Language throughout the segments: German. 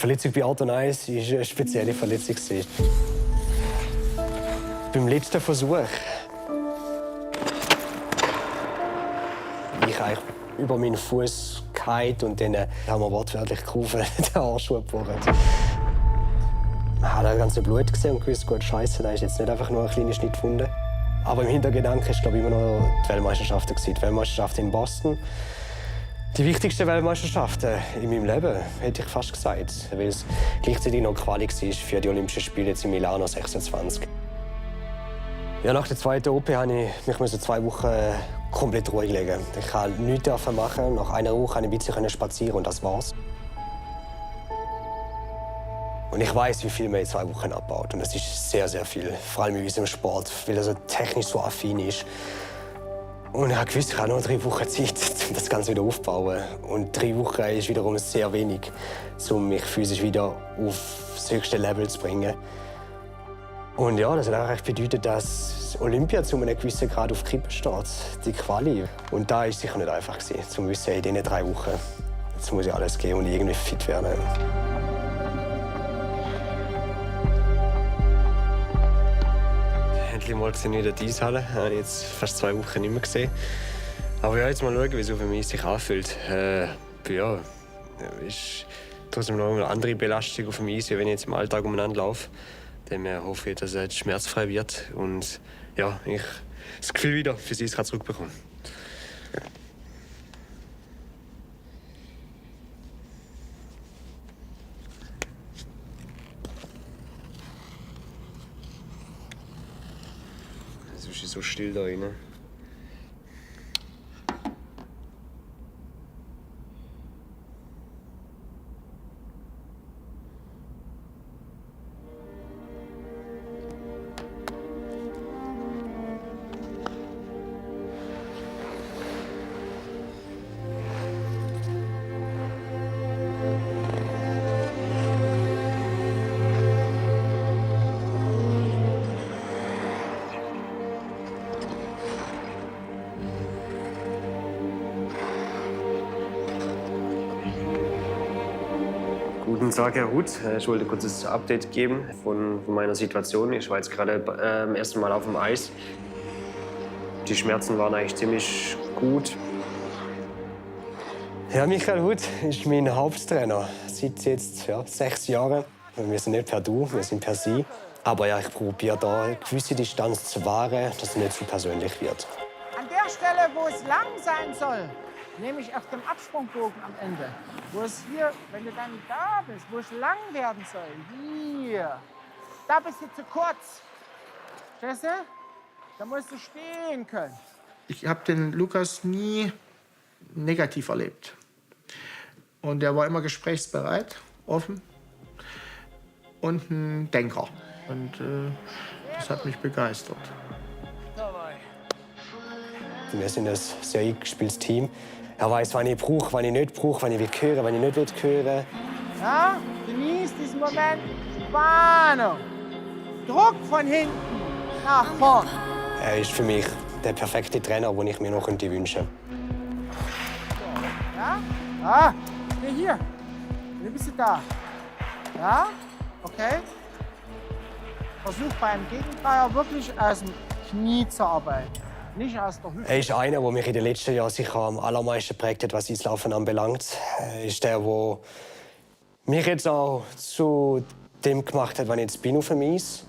Verletzung bei Art und Eis war eine spezielle Verletzung. Beim letzten Versuch ich eigentlich über meinen Fuß gefallen und dann haben wir wortwörtlich gerufen, den Arsch gebrochen. Man hat das ganze Blut gesehen und gewusst, gut, Scheiße, da ist jetzt nicht einfach nur eine kleine Schnittwunde. Aber im Hintergedanken war, glaube ich, immer noch die Weltmeisterschaft. Die Weltmeisterschaft in Boston. Die wichtigste Weltmeisterschaft in meinem Leben, hätte ich fast gesagt. Weil es gleichzeitig noch Quali war für die Olympischen Spiele jetzt in Milano 26. Ja, nach der zweiten OP musste ich mich 2 Wochen komplett ruhig legen. Ich durfte nichts machen. Nach einer Woche konnte ich ein bisschen spazieren und das war's. Und ich weiß, wie viel man in 2 Wochen abbaut. Und das ist sehr, sehr viel. Vor allem in unserem Sport, weil er so technisch so affin ist. Und ich wusste, ich habe noch 3 Wochen Zeit, um das Ganze wieder aufzubauen. Und 3 Wochen ist wiederum sehr wenig, um mich physisch wieder auf das höchste Level zu bringen. Und ja, das hat eigentlich bedeutet, dass Olympia zu einem gewissen Grad auf Kippe steht, die Quali. Und da war es sicher nicht einfach, zu wissen, in diesen 3 Wochen jetzt muss ich alles geben und irgendwie fit werden. Endlich mal gesehen in der Eishalle. Ich habe jetzt fast 2 Wochen nicht mehr gesehen. Aber ja, jetzt mal schauen, wie es auf mich sich anfühlt. Ja, ist trotzdem noch eine andere Belastung auf dem Eis, wenn ich jetzt im Alltag umeinander laufe. Dann hoffe ich, dass es schmerzfrei wird und ja, ich das Gefühl wieder für sie zurückbekomme. Es ist so still da drin. Guten Tag, Herr Huth. Ich wollte kurz ein Update geben von meiner Situation. Ich war jetzt gerade beim ersten Mal auf dem Eis. Die Schmerzen waren eigentlich ziemlich gut. Ja, Michael Huth ist mein Haupttrainer seit jetzt 6 Jahren. Wir sind nicht per Du, wir sind per Sie. Aber ja, ich probiere da eine gewisse Distanz zu wahren, dass es nicht zu persönlich wird. An der Stelle, wo es lang sein soll, nämlich auf dem Absprungbogen am Ende, wo es hier, wenn du dann da bist, wo es lang werden soll, hier, da bist du zu kurz. Verstehst du? Da musst du stehen können. Ich habe den Lukas nie negativ erlebt. Und er war immer gesprächsbereit, offen und ein Denker. Und das hat mich begeistert. Wir sind ein sehr eingespieltes Team. Er weiß, wann ich brauche, wann ich nicht brauche, wann ich will hören, wann ich nicht will hören. Ja, genieß diesen Moment. Spannung. Druck von hinten nach vorn. Er ist für mich der perfekte Trainer, den ich mir noch wünschen könnte. Ja? Ah, steh hier. Wie bist du da? Ja? Okay. Versuch beim Gegendreier wirklich aus dem Knie zu arbeiten. Nicht aus der Hüfte. Er ist einer, der mich in den letzten Jahren sicher am allermeisten geprägt hat, was Eislaufen anbelangt. Er ist der, der mich jetzt auch zu dem gemacht hat, was ich jetzt bin auf dem Eis.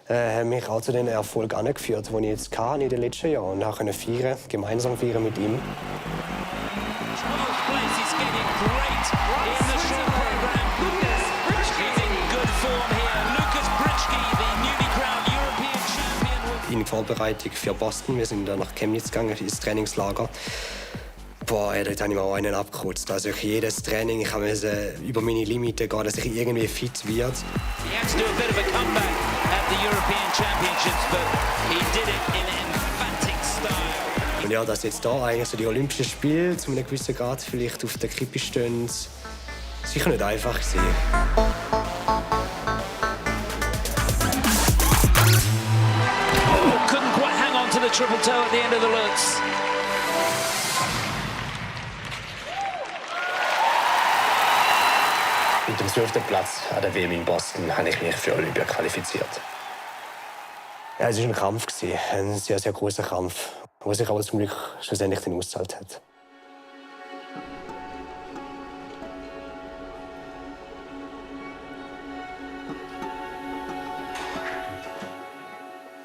Er hat mich auch zu den Erfolg angeführt, den ich jetzt hatte in den letzten Jahren. Und auch feiern, gemeinsam feiern mit ihm. In Vorbereitung für Boston. Wir sind dann nach Chemnitz gegangen, ins Trainingslager. Boah, dort habe ich mir auch einen abgekürzt. Also jedes Training, ich musste über meine Limite gehen, dass ich irgendwie fit werde. Und ja, dass jetzt hier eigentlich so die Olympischen Spiele zu einem gewissen Grad vielleicht auf der Kippe stehen, sicher nicht einfach gewesen. The triple toe at the end of the lutz. Mit dem 12. Platz an der WM in Boston habe ich mich für Olympia qualifiziert. Ja, es war ein Kampf, ein sehr, sehr großer Kampf, der sich aber zum Glück schlussendlich dann ausgezahlt hat.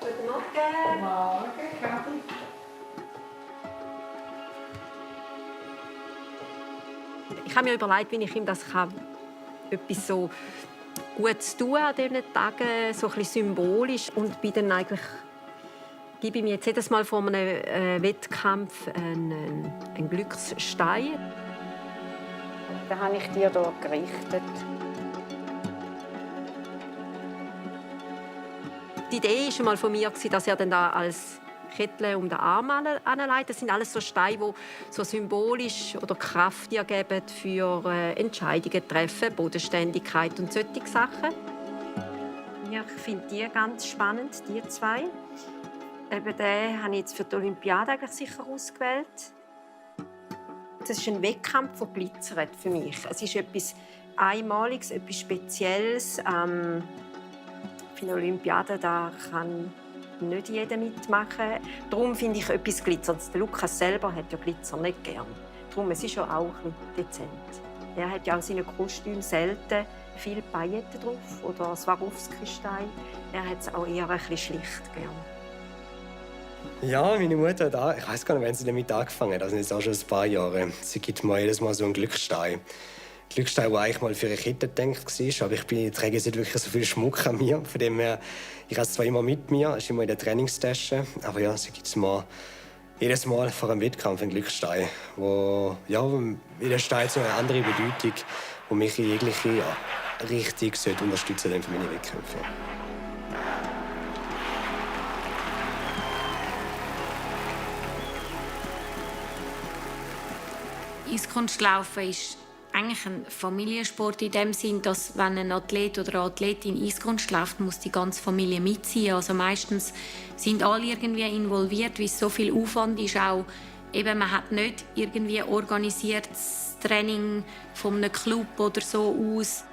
Guten Morgen. Morgen, Kathi. Ich habe mir überlegt, wie ich ihm das kann, etwas so Gutes tun an diesen Tagen, so ein bisschen symbolisch. Und bin dann eigentlich, gebe ich mir jetzt jedes Mal vor einem Wettkampf einen Glücksstein. Den habe ich dir hier gerichtet. Die Idee war mal von mir, dass er dann da als Kettle um den Arm anlegt. Das sind alles so Steine, die so symbolisch oder Kraft geben für Entscheidungen treffen, Bodenständigkeit und solche Sachen. Ja, ich finde die ganz spannend, die zwei. Eben den habe ich jetzt für die Olympiade eigentlich sicher ausgewählt. Das ist ein Wettkampf, der glitzert für mich. Es ist etwas Einmaliges, etwas Spezielles. Für eine Olympiade da kann nicht jeder mitmachen. Darum finde ich etwas Glitzerndes. Der Lukas selber hat ja Glitzer nicht gern. Darum es ist ja auch ein bisschen dezent. Er hat ja auch seine Kostüme selten viele Pailletten drauf oder Swarovski-Stein. Er hat es auch eher ein bisschen schlicht gern. Ja, meine Mutter hat auch, ich weiß gar nicht, wann sie damit angefangen hat. Das sind jetzt auch schon ein paar Jahre. Sie gibt mir jedes Mal so einen Glückstein. Glückstein, der eigentlich mal für eine Kette gedacht war. Aber ich trage jetzt nicht wirklich so viel Schmuck an mir. Von dem her, ich habe es zwar immer mit mir, ist immer in der Trainingstasche. Aber ja, sie gibt mir jedes Mal vor einem Wettkampf einen Glückstein. Wo, ja, jeder Stein hat so eine andere Bedeutung, die mich in jegliche Richtung unterstützen sollte für meine Wettkämpfe. Eiskunstlaufen ist eigentlich ein Familiensport in dem Sinn, dass wenn ein Athlet oder eine Athletin Eiskunst läuft, muss die ganze Familie mitziehen. Also meistens sind alle irgendwie involviert, weil es so viel Aufwand ist. Auch eben, man hat nicht irgendwie organisiertes Training von einem Club oder so aus.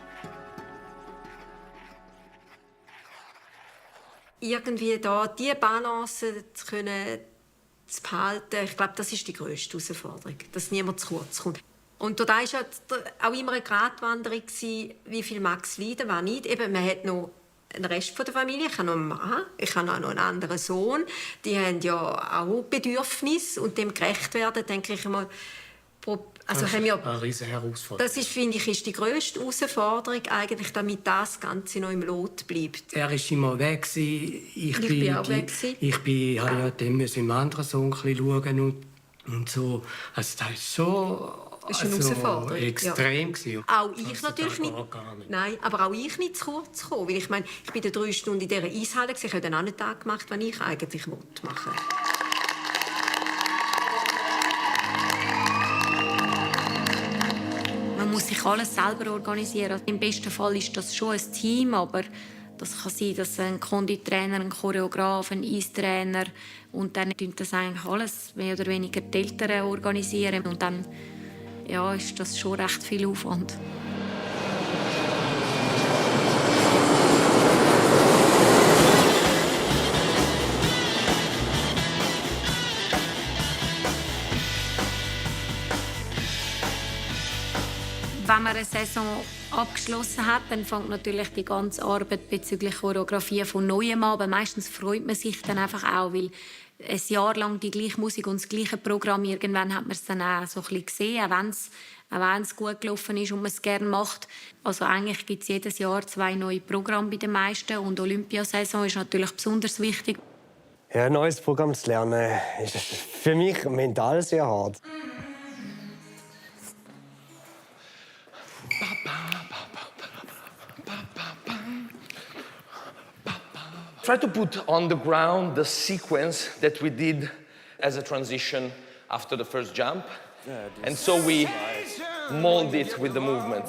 Irgendwie da die Balance zu behalten, ich glaube, das ist die grösste Herausforderung, dass niemand zu kurz kommt. Und da war ja auch immer eine Gratwanderung, wie viel Max leiden, was nicht. Eben, man hat noch einen Rest der Familie, ich habe noch einen Mann, ich habe auch noch einen anderen Sohn. Die haben ja auch Bedürfnisse und dem gerecht werden, denke ich mal. Also das ist eine riesige Herausforderung. Das ist, finde ich, ist die grösste Herausforderung, eigentlich, damit das Ganze noch im Lot bleibt. Er war immer weg. Ich bin auch weg. Ich habe ja dann meinem anderen Sohn schauen und so. Also das ist so... Das ist eine Herausforderung. Extrem. Ja. Auch ich natürlich nicht. Nein, aber auch ich nicht zu kurz gekommen. Weil ich meine, ich bin 3 Stunden in dieser Eishalle. Ich habe dann auch nicht das gemacht, was ich eigentlich machen wollte. Man muss sich alles selber organisieren. Im besten Fall ist das schon ein Team, aber das kann sein, dass ein Konditrainer, ein Choreograf, ein Eistrainer und dann tun das eigentlich alles mehr oder weniger die Eltern organisieren und dann ja, ist das schon recht viel Aufwand. Wenn man eine Saison abgeschlossen hat, dann fängt natürlich die ganze Arbeit bezüglich Choreografie von Neuem an. Aber meistens freut man sich dann einfach auch, weil ein Jahr lang die gleiche Musik und das gleiche Programm, irgendwann hat man es dann auch so ein bisschen gesehen, auch wenn es gut gelaufen ist und man es gerne macht. Also eigentlich gibt es jedes Jahr 2 neue Programme bei den meisten und Olympiasaison ist natürlich besonders wichtig. Ja, ein neues Programm zu lernen ist für mich mental sehr hart. Try to put on the ground the sequence that we did as a transition after the first jump. And so we mold it with the movement.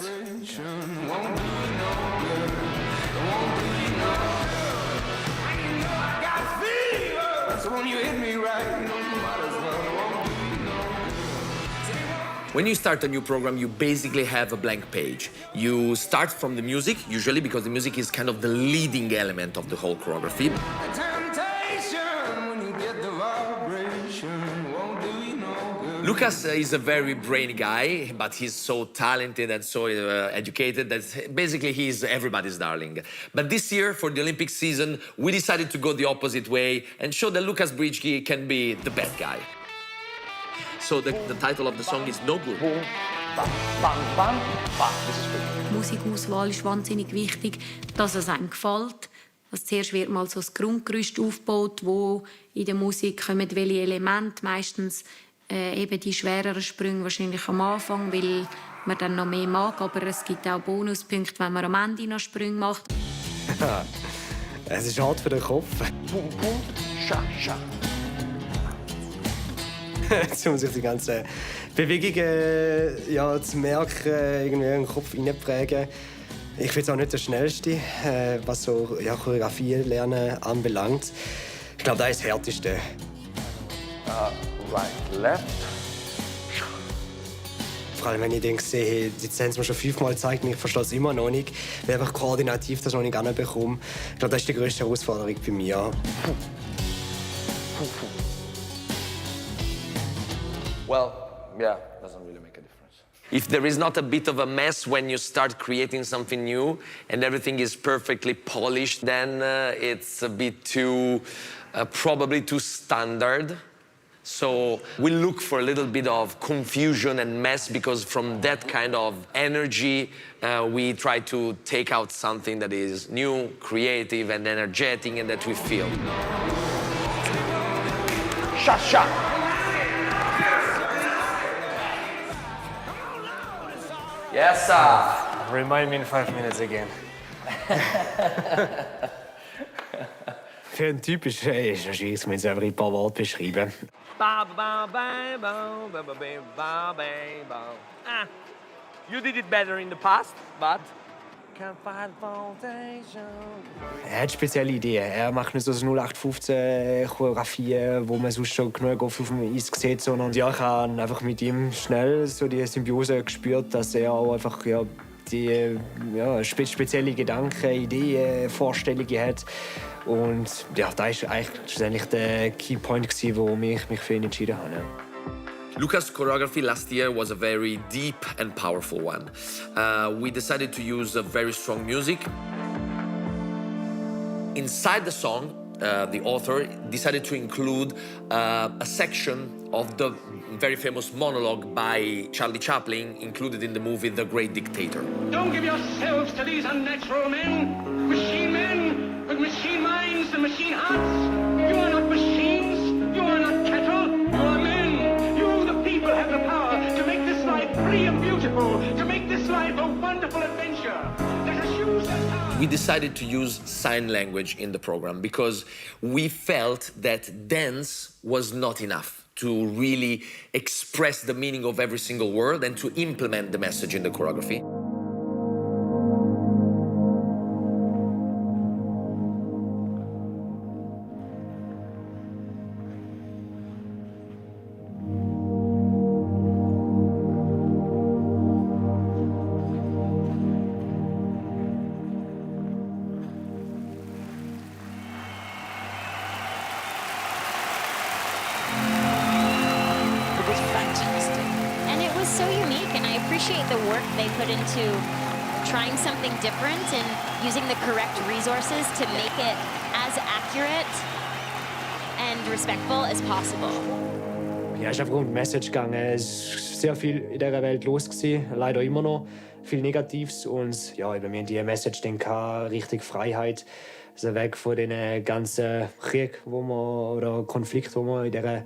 When you start a new program, you basically have a blank page. You start from the music, usually, because the music is kind of the leading element of the whole choreography. Lucas is a very brainy guy, but he's so talented and so educated that basically he's everybody's darling. But this year, for the Olympic season, we decided to go the opposite way and show that Lukas Bridge can be the bad guy. So the title of the song is No Good. Boom, bang, bang, bang, bang. This is good. Die Musikauswahl ist wahnsinnig wichtig, dass es einem gefällt. Also zuerst wird mal so das Grundgerüst aufgebaut, wo in der Musik kommen welche Elemente, meistens eben die schwereren Sprünge wahrscheinlich am Anfang, weil man dann noch mehr mag, aber es gibt auch Bonuspunkte, wenn man am Ende noch Sprünge macht. Es ist hart für den Kopf. Boom, boom, scha, scha. Jetzt muss ich die ganzen Bewegungen zu merken, irgendwie in den Kopf hineinprägen. Ich bin jetzt auch nicht der Schnellste, was so Choreografie lernen anbelangt. Ich glaube, das ist das Härteste. Right, left. Vor allem, wenn ich denke, hey, jetzt haben sie mir schon 5-mal gezeigt und ich verstehe es immer noch nicht, weil ich koordinativ das noch nicht hinbekomme. Ich glaube, das ist die grösste Herausforderung bei mir. Well, yeah, doesn't really make a difference. If there is not a bit of a mess when you start creating something new and everything is perfectly polished, then it's a bit too, probably too standard. So we look for a little bit of confusion and mess because from that kind of energy, we try to take out something that is new, creative and energetic and that we feel. Sha, sha. Yes, sir. Remind me in 5 minutes again. Für einen Typ ist es schwierig, wenn einfach ein paar Worte beschreiben. You did it better in the past, but... Er hat spezielle Ideen. Er macht nicht so 0815 Choreografien, wo man sonst schon genug auf dem Eis sieht, sondern ich habe einfach mit ihm schnell so die Symbiose gespürt, dass er auch einfach die spezielle Gedanken, Ideen, Vorstellungen hat. Und ja, das war eigentlich schlussendlich der Keypoint, wo ich mich für ihn entschieden habe. Lukas' choreography last year was a very deep and powerful one. We decided to use a very strong music. Inside the song, the author decided to include a section of the very famous monologue by Charlie Chaplin, included in the movie The Great Dictator. Don't give yourselves to these unnatural men with machine minds and machine hearts. You are not machines, you are not cattle, you are men. People have the power to make this life free and beautiful, to make this life a wonderful adventure. Let us use that power. We decided to use sign language in the program because we felt that dance was not enough to really express the meaning of every single word and to implement the message in the choreography. Trying something different and using the correct resources to make it as accurate and respectful as possible. Ja, es ist einfach um die Message gegangen. Es war sehr viel in dieser Welt los, leider immer noch. Viel Negatives. Und ja, wir haben die Message Richtung Freiheit. Also weg von den ganzen Krieg oder Konflikt, die wir in dieser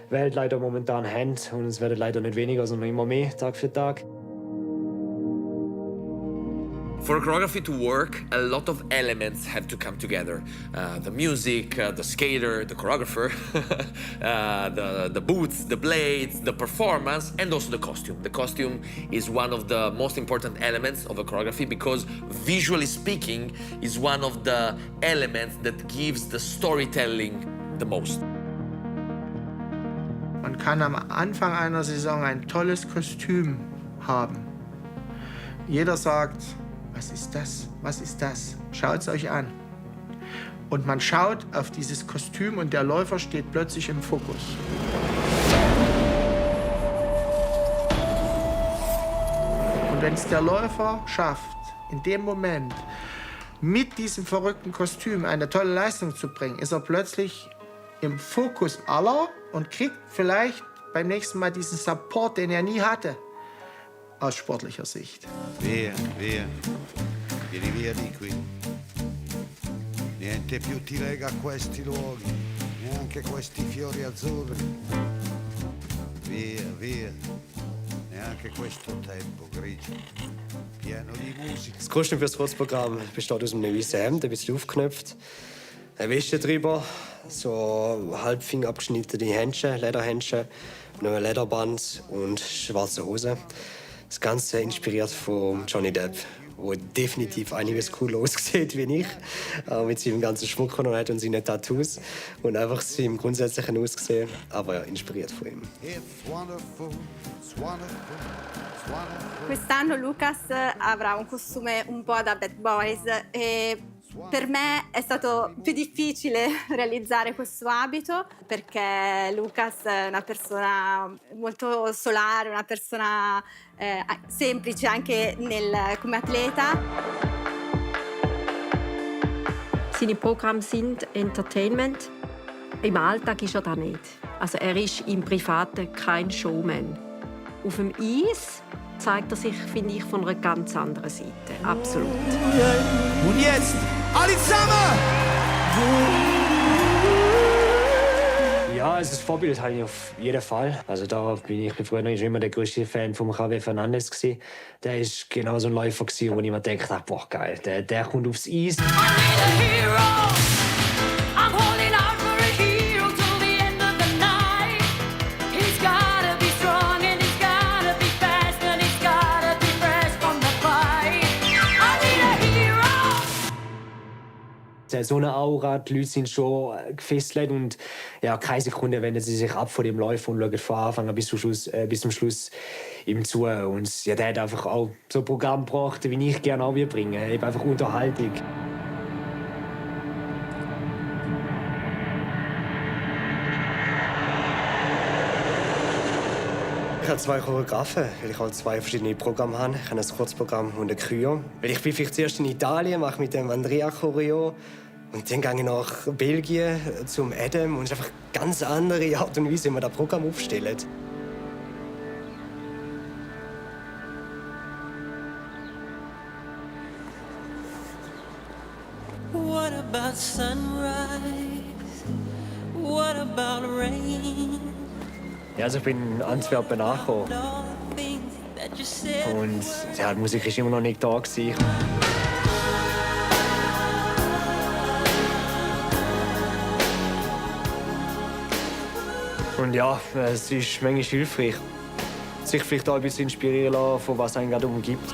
Welt leider momentan haben. Und es werden leider nicht weniger, sondern immer mehr, Tag für Tag. For a choreography to work, a lot of elements have to come together. The music, the skater, the choreographer, the boots, the blades, the performance, and also the costume. The costume is one of the most important elements of a choreography because visually speaking is one of the elements that gives the storytelling the most. Man kann am Anfang einer Saison ein tolles Kostüm haben. Jeder sagt, was ist das? Was ist das? Schaut es euch an. Und man schaut auf dieses Kostüm und der Läufer steht plötzlich im Fokus. Und wenn es der Läufer schafft, in dem Moment mit diesem verrückten Kostüm eine tolle Leistung zu bringen, ist er plötzlich im Fokus aller und kriegt vielleicht beim nächsten Mal diesen Support, den er nie hatte, aus sportlicher Sicht. Via, via, vieni via di qui. Niente più ti lega a questi luoghi, neanche questi fiori azzurri. Via, via, neanche questo tempo grigio, pieno di musica. Das Kostüm für das Kurzprogramm besteht aus einem weißen Hemd, ein bisschen aufgeknöpft, eine Wäsche drüber, so halbfinger abgeschnittene Händchen, Lederhändchen, noch ein Lederband und schwarze Hose. Das Ganze inspiriert von Johnny Depp, der definitiv einiges cooler aussieht wie ich, mit seinem ganzen Schmuck und seinen Tattoos und einfach seinem grundsätzlichen Aussehen, aber ja, inspiriert von ihm. Quest'anno Lucas avrà un costume un po' da Bad Boys e per me è stato più difficile realizzare questo abito perché Lucas è una persona molto solare, una persona semplice anche come atleta. Seine Programme sind Entertainment. Im Alltag ist er das nicht. Also er ist im Privaten kein Showman. Auf dem Eis zeigt er sich, finde ich, von einer ganz anderen Seite. Absolut. Und jetzt, alle zusammen! Ja, also das Vorbild habe ich auf jeden Fall. Also da bin ich früher schon immer der größte Fan von Javier Fernandez gewesen. Der ist genau so ein Läufer gewesen, wo ich mir gedacht habe, boah geil, der kommt aufs Eis. So eine Aura, die Leute sind schon gefesselt und ja, keine Sekunde wenden sie sich ab von dem Läufer und schauen von Anfang bis zum Schluss ihm zu. Und ja, der hat einfach auch so ein Programm gebracht, wie ich gerne auch bringe, eben einfach Unterhaltung. Ich habe 2 Choreografen, weil ich halt 2 verschiedene Programme habe. Ich habe ein Kurzprogramm und ein Choreo. Weil ich bin vielleicht zuerst in Italien, mache mit dem Andrea Choreo. Und dann gehe ich nach Belgien zum Adam. Und es ist einfach eine ganz andere Art und Weise, wie man das Programm aufstellt. What about sunrise? What about rain? Ja, also ich bin in Antwerpen angekommen. Und ja, die Musik war immer noch nicht da gewesen. Und ja, es ist manchmal hilfreich, sich vielleicht auch ein bisschen inspirieren lassen, von was einen gerade umgibt.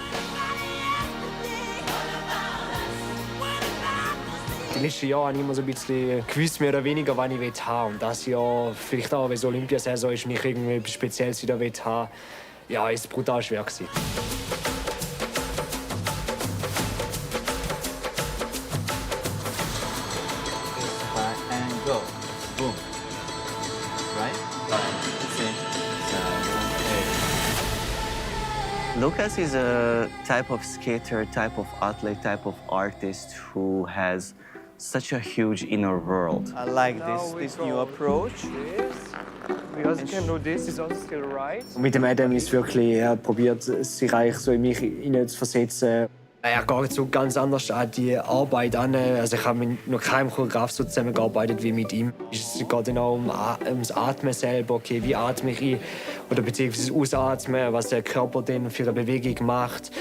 Die letzten Jahre habe ich immer so ein bisschen gewusst, mehr oder weniger, was ich haben will. Und das Jahr, vielleicht auch, weil es Olympiasaison ist und ich irgendwie etwas Spezielles wieder haben will, ja, ist brutal schwer gewesen. And go. Boom. Right? Lucas is a type of skater, type of athlete, type of artist who has such a huge inner world. I like this new approach. Because you can do this, is also still right. Mit dem Adam ist wirklich, er probiert sich eigentlich so in mich hineinzuversetzen. Er geht so ganz anders an die Arbeit an. Also ich habe mit noch keinem Choreograf so zusammengearbeitet wie mit ihm. Es geht dann auch ums Atmen selber. Okay, wie atme ich ein? Oder beziehungsweise ausatmen, was der Körper dann für eine Bewegung macht.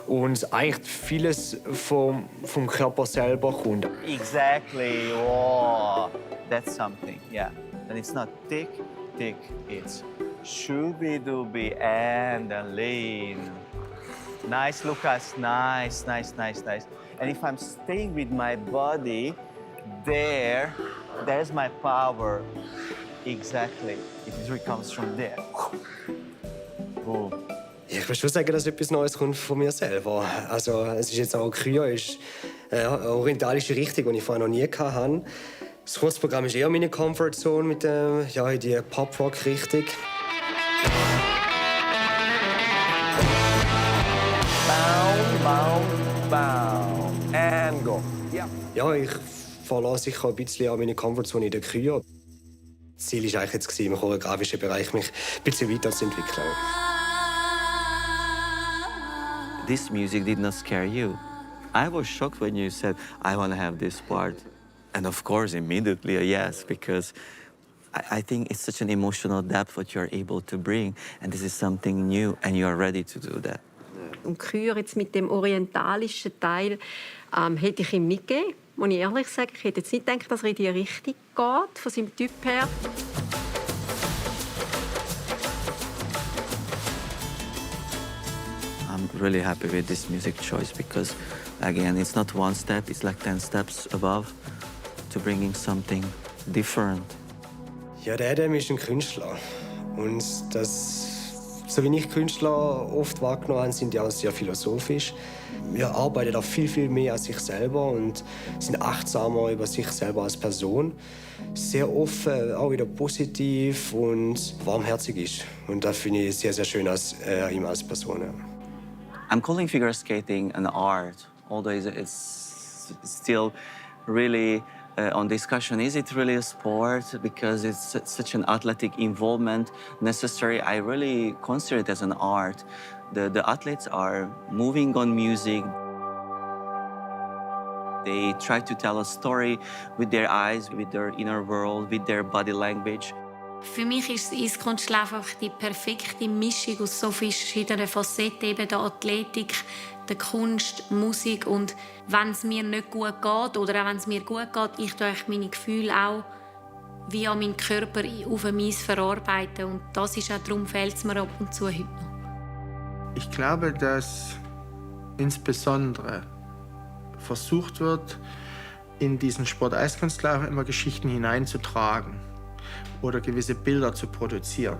Und eigentlich vieles vom Körper selber kommt. Exactly. Oh, that's something. Yeah. And it's not tick, tick. It's shooby-dooby and lean. Nice, Lucas. Nice, nice, nice, nice. And if I'm staying with my body, there's my power. Exactly. It really comes from there. Boom. Ich würde schon sagen, dass etwas Neues kommt von mir selber. Also, es ist jetzt auch Kryo, ist eine orientalische Richtung, die ich vorher noch nie hatte. Das Kurzprogramm ist eher meine Comfortzone mit in die Pop-Rock-Richtung. Bow, and go. Yeah. Ja, ich verlasse sicher ein bisschen an meine Comfortzone in der Kryo. Das Ziel war eigentlich jetzt, im choreografischen Bereich mich ein bisschen weiterzuentwickeln. This music did not scare you. I was shocked when you said, I want to have this part. And of course, immediately a yes, because I think it's such an emotional depth what you're able to bring. And this is something new, and you're ready to do that. Und Chür jetzt mit dem orientalischen Teil hätte ich ihm nicht gegeben, muss ich ehrlich sagen. Ich hätte jetzt nicht gedacht, dass er in die Richtung geht, von seinem Typ her. I'm really happy with this music choice because, again, it's not one step, it's like 10 steps above to bringing something different. Ja, der Adam ist ein Künstler. Und das, so wie ich Künstler oft wahrgenommen habe, sind die auch sehr philosophisch. Wir arbeiten auch viel, viel mehr als sich selber und sind achtsamer über sich selber als Person. Sehr offen, auch wieder positiv und warmherzig ist. Und das finde ich sehr, sehr schön als ihm als Person. Ja. I'm calling figure skating an art, although it's still really on discussion. Is it really a sport? Because it's such an athletic involvement necessary. I really consider it as an art. The athletes are moving on music. They try to tell a story with their eyes, with their inner world, with their body language. Für mich ist das Eiskunstlaufen einfach die perfekte Mischung aus so verschiedenen Facetten, eben der Athletik, der Kunst, Musik und wenn es mir nicht gut geht oder auch wenn es mir gut geht, ich tue meine Gefühle auch wie an meinen Körper auf ein Eis verarbeiten und das ist auch darum fehlt es mir ab und zu heute noch. Ich glaube, dass insbesondere versucht wird, in diesen Sport Eiskunstlaufen immer Geschichten hineinzutragen oder gewisse Bilder zu produzieren.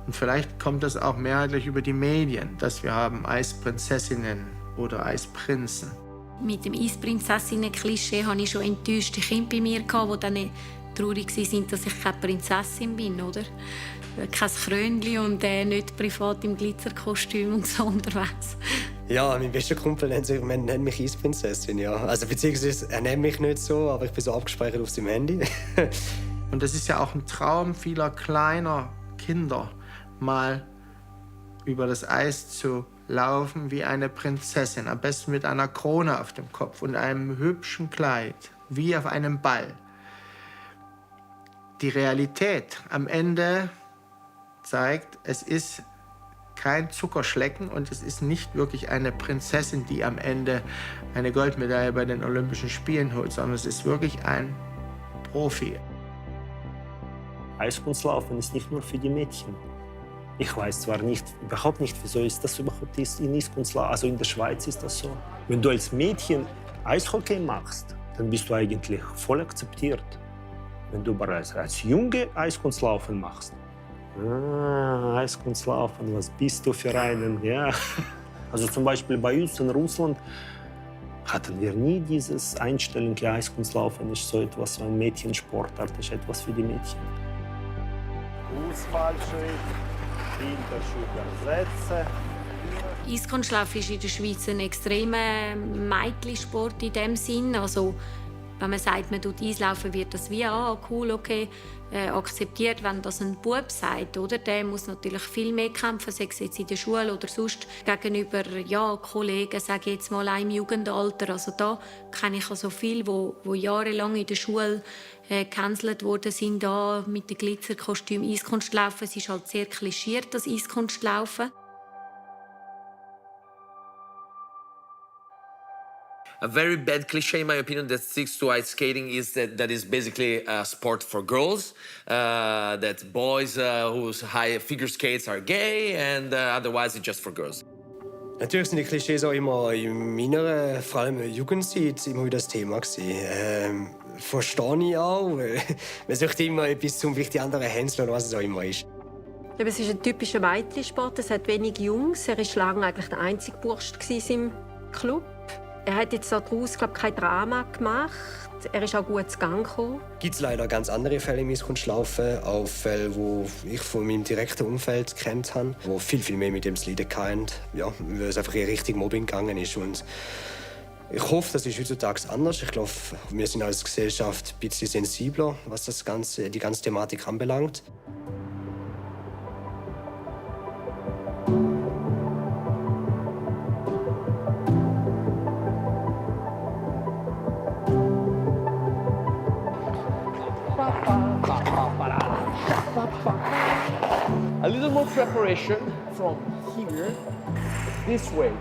Und vielleicht kommt das auch mehrheitlich über die Medien, dass wir haben Eisprinzessinnen oder Eisprinzen. Mit dem Eisprinzessinnen-Klischee hatte ich schon enttäuschte Kinder bei mir, die dann traurig waren, dass ich keine Prinzessin bin, oder? Kein Krönchen und nicht privat im Glitzerkostüm und so unterwegs. Ja, mein bester Kumpel nennt mich Eisprinzessin, ja. Also beziehungsweise er nennt mich nicht so, aber ich bin so abgespeichert auf seinem Handy. Und das ist ja auch ein Traum vieler kleiner Kinder, mal über das Eis zu laufen wie eine Prinzessin, am besten mit einer Krone auf dem Kopf und einem hübschen Kleid, wie auf einem Ball. Die Realität am Ende zeigt, es ist kein Zuckerschlecken und es ist nicht wirklich eine Prinzessin, die am Ende eine Goldmedaille bei den Olympischen Spielen holt, sondern es ist wirklich ein Profi. Eiskunstlaufen ist nicht nur für die Mädchen. Ich weiß zwar überhaupt nicht, wieso ist das überhaupt in Eiskunstlaufen, also in der Schweiz ist das so. Wenn du als Mädchen Eishockey machst, dann bist du eigentlich voll akzeptiert. Wenn du bereits als Junge Eiskunstlaufen machst, Eiskunstlaufen, was bist du für einen? Ja. Also zum Beispiel bei uns in Russland hatten wir nie dieses Einstellung, ja, Eiskunstlaufen ist so etwas, so ein Mädchensportart, ist etwas für die Mädchen. Ausfallschritt, Hinterschuh ersetzen. Eiskunstlaufen ist in der Schweiz ein extremer Mädchensport in dem Sinn. Also, wenn man sagt, man tut Eislaufen, wird das wie cool, okay, akzeptiert. Wenn das ein Bub sagt, oder? Der muss natürlich viel mehr kämpfen, sei es jetzt in der Schule oder sonst gegenüber Kollegen, sage ich jetzt mal auch im Jugendalter. Also da kenne ich also viele, die jahrelang in der Schule gecancelt worden sind, da mit dem Glitzerkostüm Eiskunstlaufen. Es ist halt sehr klischiert, das Eiskunstlaufen. A very bad cliche, in my opinion, that sticks to ice skating is that is basically a sport for girls. That boys who high figure skates are gay, and otherwise it's just for girls. Natürlich sind die Klischees auch immer in meiner, vor allem Jugendzeit, immer wieder das Thema gewesen. verstehe ich auch. Man sucht immer etwas, um die anderen hänseln oder was es auch immer ist. Es ist ein typischer Mädchensport. Es hat wenig Jungs. Er war lange eigentlich der einzige Bursch in seinem Club. Er hat jetzt daraus kein Drama gemacht. Er ist auch gut zu Gang gekommen. Gibt es leider ganz andere Fälle im Eiskunstlaufen, auch Fälle, die ich von meinem direkten Umfeld kennt habe, die viel mehr mit dem zu leiden hatten, ja, weil es einfach in Richtung Mobbing gegangen ist. Und ich hoffe, das ist heutzutage anders. Ich glaube, wir sind als Gesellschaft ein bisschen sensibler, was die ganze Thematik anbelangt. A little more preparation from here, this way.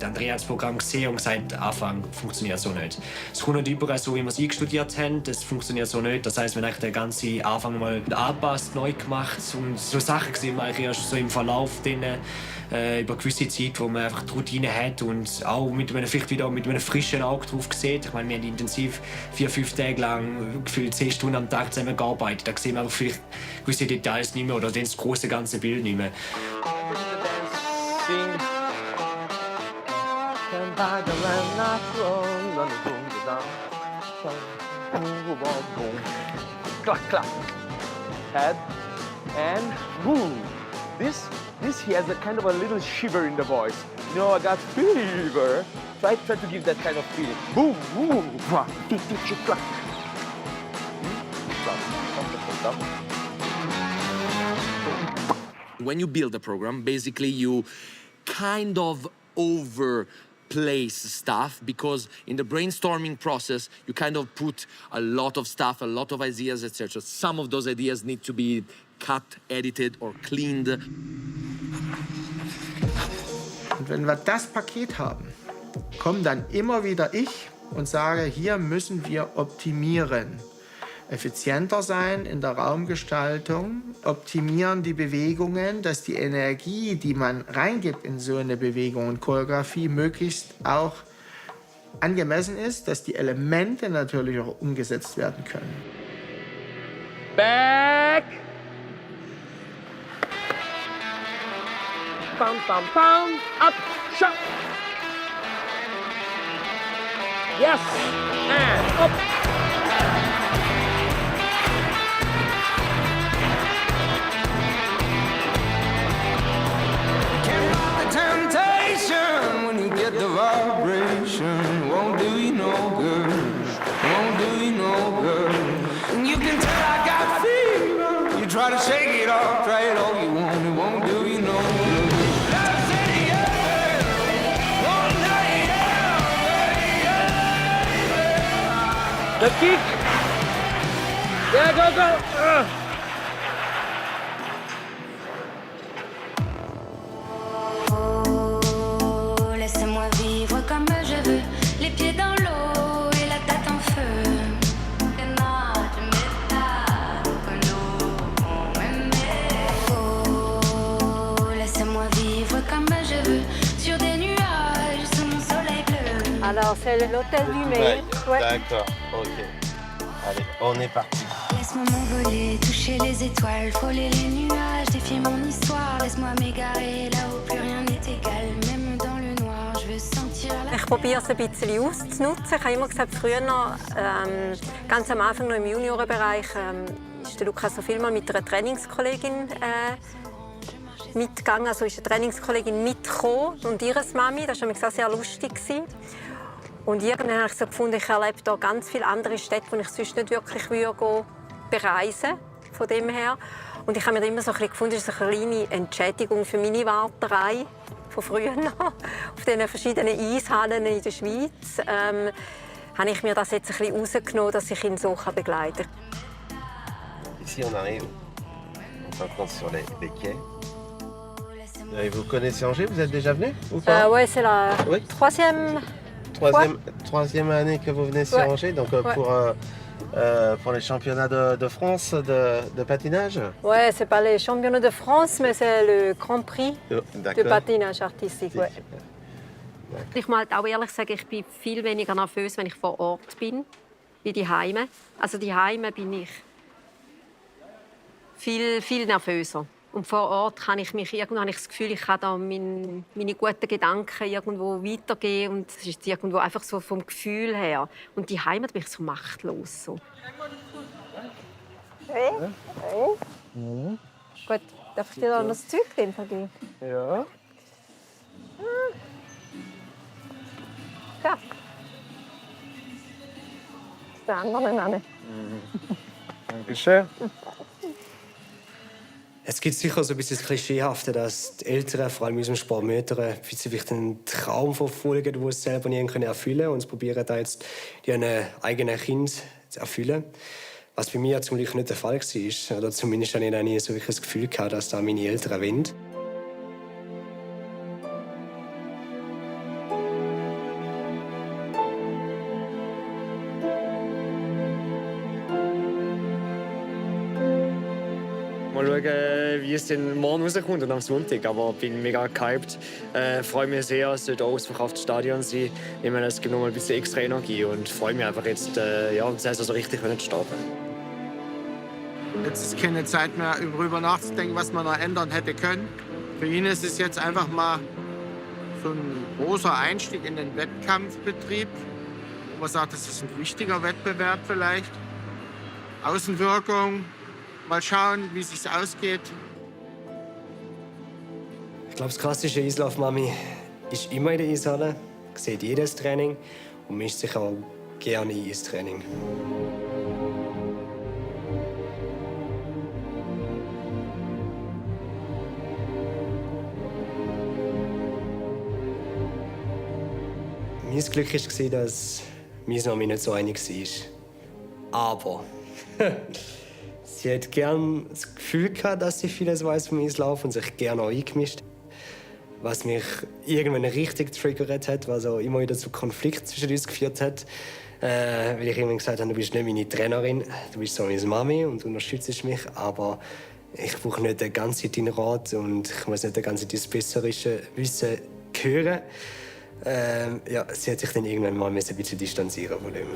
Andrea hat das Programm gesehen und gesagt, der Anfang funktioniert so nicht. Es kommt nicht überall so, wie wir es eingestudiert haben. Das funktioniert so nicht. Das heisst, wir haben den ganzen Anfang mal angepasst, neu gemacht. Und so Sachen sehen wir erst so im Verlauf über gewisse Zeit, wo man einfach die Routine hat und auch vielleicht wieder mit einem frischen Auge drauf sieht. Ich meine, wir haben intensiv 4-5 Tage lang gefühlt 10 Stunden am Tag zusammen gearbeitet. Da sehen wir aber vielleicht gewisse Details nicht mehr oder das große ganze Bild nicht mehr. Clack, clack. Head and boom. This he has a kind of a little shiver in the voice. You know, I got fever. Try to give that kind of feeling. Boom, boom, tick, tick, tick, clack. Stop. When you build a program, basically you kind of overplace stuff because in the brainstorming process you kind of put a lot of stuff, a lot of ideas, etc. Some of those ideas need to be cut, edited or cleaned. Und wenn wir das Paket haben, komme dann immer wieder ich und sage, hier müssen wir optimieren. Effizienter sein in der Raumgestaltung, optimieren die Bewegungen, dass die Energie, die man reingibt in so eine Bewegung und Choreografie, möglichst auch angemessen ist, dass die Elemente natürlich auch umgesetzt werden können. Back. Bam, bam, bam. Up, shot. Yes, and up. The vibration won't do you no good, won't do you no good. And you can tell I got fever. You try to shake it off, try it all you want, it won't do you no good. The kick. Yeah, go. Alors, c'est l'hôtel du maire. Ouais. D'accord, ok. Allez, on est parti. Laisse-moi m'envoler, toucher les étoiles, frôler les nuages, défier mon histoire. Laisse-moi m'égarer, là où plus rien n'est égal, même dans le noir, je veux sentir la... Ich probiere es ein bisschen auszunutzen. Ich habe immer gesagt, früher noch, ganz am Anfang noch im Juniorenbereich, ist der Lukas so viel mal mit einer Trainingskollegin mitgegangen. Also ist eine Trainingskollegin mitgekommen und ihre Mami. Das war auch sehr lustig. Und irgendwann habe ich so gefunden, ich erlebe hier ganz viele andere Städte, die ich sonst nicht wirklich bereisen von dem her. Und ich habe mir immer so gefunden, das ist eine kleine Entschädigung für meine Warterei von früher noch. Auf diesen verschiedenen Eishallen in der Schweiz habe ich mir das jetzt ein bisschen rausgenommen, dass ich ihn so begleiten kann. Ici on arrive, on s'encontre sur les quais. Et vous connaissez Angers, vous êtes déjà venu ou pas? Oui, c'est la troisième année que vous venez sur Angers, donc pour les championnats de France de patinage? Oui, c'est pas les championnats de France, mais c'est le Grand Prix de patinage artistique. Ouais. Ich muss halt auch ehrlich sagen, ich bin viel weniger nervös, wenn ich vor Ort bin. wie die Heime. Also die Heime bin ich viel nervöser. Und vor Ort habe ich das Gefühl, ich kann da meine guten Gedanken irgendwo weitergeben. Und es ist irgendwo einfach so vom Gefühl her. Und die Heimat bin ich so machtlos. So. Hey. Gut, darf ich dir da noch das Zeug geben? Ja. Ja. Der andere Name. Dankeschön. Es gibt sicher so ein bisschen das Klischeehafte, dass die Eltern, vor allem in unserem Sport Mütter, vielleicht einen Traum verfolgen, den sie selber nie erfüllen können und probieren, da jetzt ihren eigenen Kind zu erfüllen. Was bei mir zum Glück nicht der Fall war. Oder zumindest hatte ich nie so wirklich das Gefühl, dass da meine Eltern wollen. Mal schauen, wie es dann morgen rauskommt und am Sonntag. Aber ich bin mega gehypt. Freue mich sehr, es sollte auch ausverkauftes Stadion sein. Ich meine, es gibt noch mal ein bisschen extra Energie und freue mich einfach jetzt, das heißt also richtig zu starten. Jetzt ist keine Zeit mehr, darüber nachzudenken, was man noch ändern hätte können. Für ihn ist es jetzt einfach mal so ein großer Einstieg in den Wettkampfbetrieb. Wo man sagt, das ist ein wichtiger Wettbewerb vielleicht. Außenwirkung. Mal schauen, wie es sich ausgeht. Ich glaube, das klassische Eislauf-Mami ist immer in der Eishalle, sieht jedes Training und mischt sich auch gerne ein ins Training. Mein Glück war, dass meine Mami nicht so einig war. Aber sie hat gerne das Gefühl gehabt, dass sie vieles weiß vom Eislauf und sich gerne auch eingemischt. Was mich irgendwann richtig getriggert hat, was auch immer wieder zu Konflikten zwischen uns geführt hat. Weil ich irgendwann gesagt habe, du bist nicht meine Trainerin, du bist so meine Mami und unterstützt mich, aber ich brauche nicht den ganzen deinen Rat und ich muss nicht den ganzen das besserische Wissen hören. Ja, sie hat sich dann irgendwann mal ein bisschen distanzieren von dem.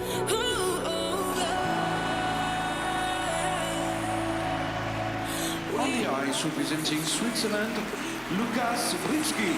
On the ice representing Switzerland, Lukas Wrzymski.